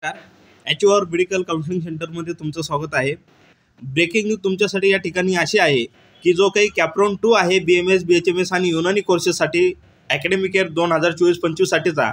नमस्कार. एचओआर medical counselling सेंटरमध्ये तुमचं स्वागत आहे. ब्रेकिंग न्यूज तुमच्यासाठी या ठिकाणी अशी आहे की जो काही कॅप्रॉन 2 आहे BMS, BHMS आणि युनानी कोर्सेससाठी अकॅडमिक इयर 2024-25 साठीचा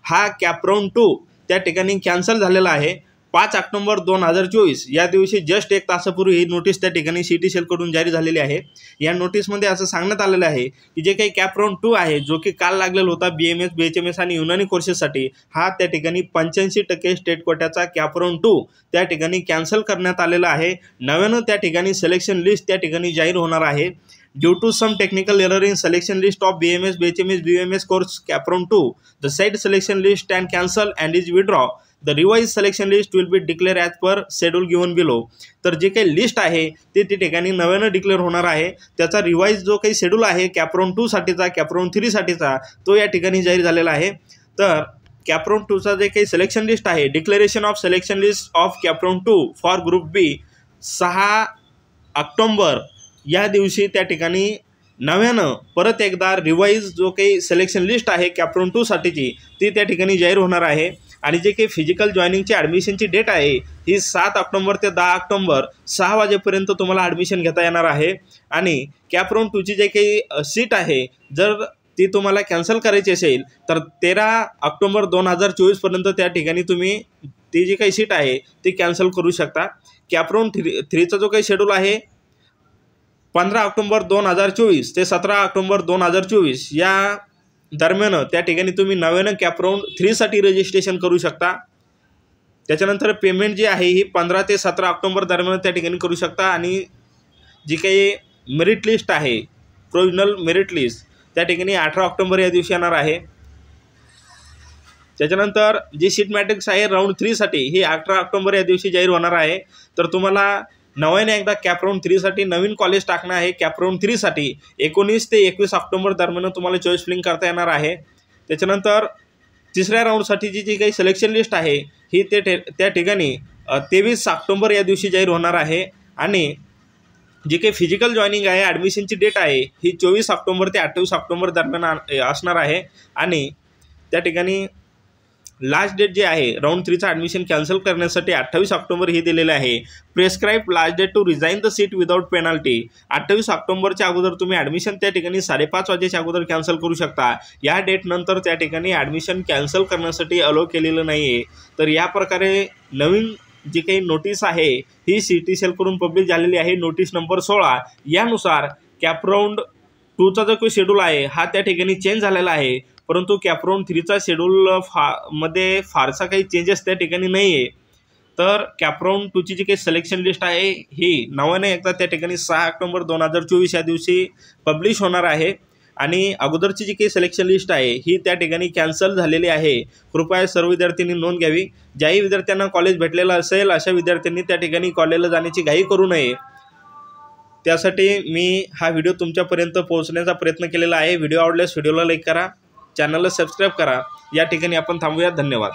हा कॅप्रॉन 2 त्या ठिकाणी कॅन्सल झालेला आहे. 5 ऑक्टोबर 2024 या दिवशी जस्ट एक तासापूर्वी ही नोटीस त्या ठिकाणी सिटी सेलकडून जारी झालेली आहे. या नोटीसमध्ये असं सांगण्यात आलेलं आहे की जे काही कॅप्रॉन 2 आहे जो की काल लागलेला होता BMS, BHMS आणि युनानी कोर्सेससाठी हा त्या ठिकाणी 85% स्टेट कोट्याचा कॅप्रॉन 2 त्या ठिकाणी कॅन्सल करण्यात आलेला आहे. नव्यानं त्या ठिकाणी सिलेक्शन लिस्ट त्या ठिकाणी जाहीर होणार आहे. Due to some technical error in selection list of BMS, BHMS, BUMS course Capron 2, the said selection list stand cancel and is withdraw. The revised selection list will be declared as per schedule given below. तर जे काही list आहे ते ठिकाणी नव्यानं declare होणार आहे. त्याचा रिवाइज जो काही शेड्यूल आहे कॅप्रॉन 2 साठीचा, कॅप्रॉन 3 साठीचा तो या ठिकाणी जाहीर झालेला आहे. तर कॅप्रॉन 2 चा जे काही सिलेक्शन लिस्ट आहे, declaration of selection list of कॅप्रॉन 2 फॉर ग्रुप बी 6 ऑक्टोबर या दिवशी त्या ठिकाणी नव्यानं परत एकदा रिवाइज जो काही सिलेक्शन लिस्ट आहे कॅप्रॉन 2 साठीची ती त्या ठिकाणी जाहीर होणार आहे. आणि जे काही फिजिकल जॉईनिंगची ॲडमिशनची डेट आहे ही 7 ऑक्टोबर ते 10 ऑक्टोबर 6 वाजेपर्यंत तुम्हाला ॲडमिशन घेता येणार आहे. आणि कॅप्रॉन 2ची जे काही सीट आहे जर ती तुम्हाला कॅन्सल करायची असेल तर 13 ऑक्टोबर 2024 त्या ठिकाणी तुम्ही ती जी काही सीट आहे ती कॅन्सल करू शकता. कॅप्रॉन 3चा जो काही शेड्यूल आहे 15 ऑक्टोबर 2024 ते 17 ऑक्टोबर 2024 या दरम्यान त्या ठिकाणी तुम्ही नव्यानं कॅप्रॉन 3 साठी रजिस्ट्रेशन करू शकता. त्याच्यानंतर पेमेंट जी आहे ही 15 ते 17 ऑक्टोबर दरम्यान त्या ठिकाणी करू शकता. आणि जी काही मेरिट लिस्ट आहे प्रोविजनल मेरिट लिस्ट त्या ठिकाणी 18 ऑक्टोबर या दिवशी येणार आहे. त्याच्यानंतर जी सीट मॅट्रिक्स आहे राऊंड 3 साठी ही 18 ऑक्टोबर या दिवशी जाहीर होणार आहे. तर तुम्हाला नव्याने एकदा कॅप्रॉन 3 साठी नवीन कॉलेज टाकणं आहे. कॅप्रॉन 3 साठी 19 ते 21 ऑक्टोबर दरम्यान तुम्हाला चॉईस फिलिंग करता येणार आहे. त्याच्यानंतर तिसऱ्या राऊंडसाठीची जी काही सिलेक्शन लिस्ट आहे ही त्या ठिकाणी 23 ऑक्टोबर या दिवशी जाहीर होणार आहे. आणि जी काही फिजिकल जॉईनिंग आहे ॲडमिशनची डेट आहे ही 24 ऑक्टोबर ते 28 ऑक्टोबर दरम्यान असणार आहे. आणि त्या ठिकाणी लास्ट डेट जे आहे राऊंड 3चा ॲडमिशन कॅन्सल करण्यासाठी 28 ऑक्टोबर हे दिलेले आहे. Prescribe last date to resign the seat without penalty. 28 ऑक्टोबरच्या अगोदर तुम्ही ॲडमिशन त्या ठिकाणी 5:30 वाजेच्या अगोदर कॅन्सल करू शकता. या डेटनंतर त्या ठिकाणी ॲडमिशन कॅन्सल करण्यासाठी अलो केलेलं नाही आहे. तर या प्रकारे नवीन जी काही नोटीस आहे ही सिटी सेलकडून पब्लिश झालेली आहे. नोटीस नंबर 16 यानुसार कॅप्रॉन 2चा जो काही शेड्यूल आहे हा त्या ठिकाणी चेंज झालेला आहे. परंतु कॅप्रॉन 3चा शेड्यूल मध्ये फारसा काही चेंजेस त्या ठिकाणी नाही आहे. तर कॅप्रॉन 2ची जी काही सिलेक्शन लिस्ट आहे ही नव्याने एकदा त्या ठिकाणी 6 ऑक्टोबर 2024 या दिवशी पब्लिश होणार आहे. आणि अगोदरची जी काही सिलेक्शन लिस्ट आहे ही त्या ठिकाणी कॅन्सल झालेली आहे. कृपया सर्व विद्यार्थ्यांनी नोंद घ्यावी. ज्याही विद्यार्थ्यांना कॉलेज भेटलेलं असेल अशा विद्यार्थ्यांनी त्या ठिकाणी कॉलेजला जाण्याची घाई करू नये. त्यासाठी मी हा व्हिडिओ तुमच्यापर्यंत पोहोचण्याचा प्रयत्न केलेला आहे. व्हिडिओ आवडल्यास व्हिडिओला लाईक करा, चॅनलला सबस्क्राईब करा. या ठिकाणी आपण थांबूया. धन्यवाद.